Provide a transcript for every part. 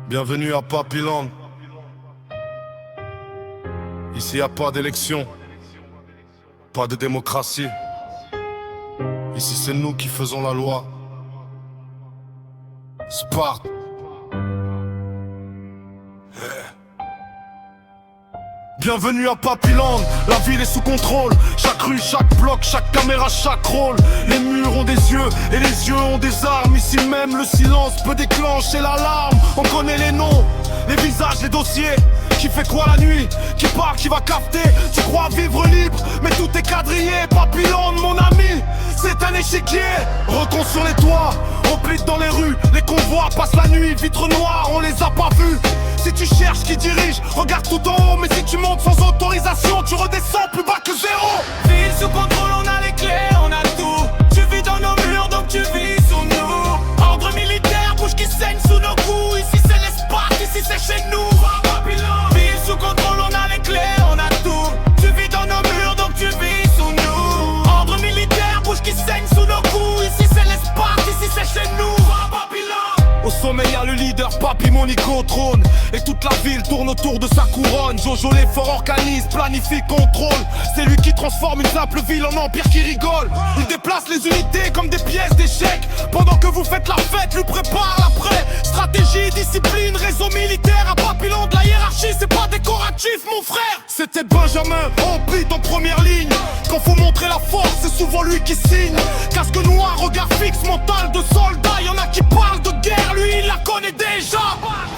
Bienvenue à Papillon. Ici y a pas d'élection, pas de démocratie. Ici c'est nous qui faisons la loi. Sparte. Bienvenue à Papillon, la ville est sous contrôle. Chaque rue, chaque bloc, chaque caméra, chaque rôle. Les murs ont des yeux et les yeux ont des armes. Ici même le silence peut déclencher l'alarme. On connaît les noms, les visages, les dossiers. Qui fait quoi la nuit? Qui part, qui va capter? Tu crois vivre libre, mais tout est quadrillé. Papillon, mon ami, c'est un échiquier. Recon sur les toits, replite dans les rues. Les convois passent la nuit, vitres noires, on les a pas vus. Si tu cherches qui dirige, regarde tout en haut. Mais si tu montes sans autorisation, tu redescends plus bas que zéro. Ville sous contrôle, on a les clés, on a tout. Tu vis dans nos murs, donc tu vis sous nous. Ordre militaire, bouche qui saigne sous nos coups. Ici c'est l'espace, ici c'est chez nous. Papillon. Ville sous contrôle, on a les clés, on a tout. Tu vis dans nos murs, donc tu vis sous nous. Ordre militaire, bouche qui saigne sous nos coups. Ici c'est l'espace, ici c'est chez nous. Papillon. Au sommet y'a le leader, Papy Monico au trône. Et toute la ville tourne autour de sa couronne. Jojo l'effort organise, planifie, contrôle. C'est lui qui transforme une simple ville en empire qui rigole. Il déplace les unités comme des pièces d'échecs. Pendant que vous faites la fête, lui prépare l'après. Stratégie, discipline, réseau militaire. À Papillon de la hiérarchie, c'est pas décoratif mon frère. C'était Benjamin, Hobbit en première ligne. Quand faut montrer la force, c'est souvent lui qui signe. Casque noir, regard fixe, mental de soldat. Y'en a qui parlent de guerre, lui il la connaît déjà.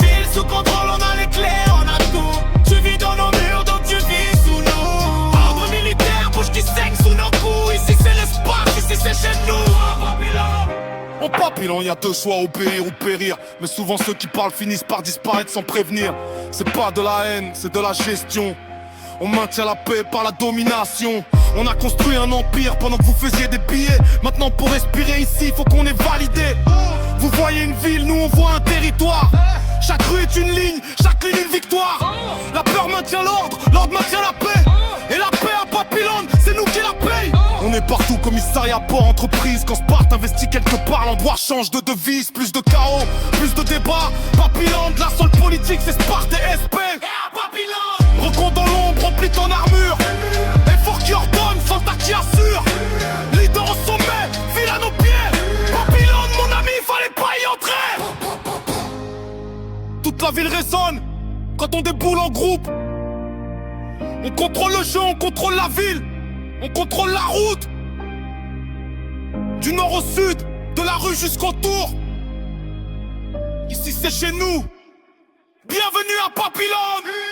Ville sous contrôle, on a les clés, on a tout. Tu vis dans nos murs, donc tu vis sous nous. Ordre militaire, bouche qui saigne sous nos coups. Ici c'est l'espace, ici c'est chez nous. En Papillon, y a deux choix, obéir ou périr. Mais souvent ceux qui parlent finissent par disparaître sans prévenir. C'est pas de la haine, c'est de la gestion. On maintient la paix par la domination. On a construit un empire pendant que vous faisiez des billets. Maintenant pour respirer ici, faut qu'on ait validé. Vous voyez une ville, nous on voit un territoire. Chaque rue est une ligne, chaque ligne une victoire. La peur maintient l'ordre, l'ordre maintient la paix. Et la paix à Papillon, c'est nous qui la paye. On est partout, commissariat, port, entreprise. Quand Sparte investit quelque part, l'endroit change de devise. Plus de chaos, plus de débats. Papillon, de la seule politique, c'est Sparte et SP. Recon dans l'ombre, remplit ton armure. Effort qui ordonne, soldat qui assure. Leader au sommet, ville à nos pieds. Papillon, mon ami, fallait pas y entrer. Toute la ville résonne quand on déboule en groupe. On contrôle le jeu, on contrôle la ville. On contrôle la route. Du nord au sud, de la rue jusqu'au tour. Ici c'est chez nous. Bienvenue à Papillon.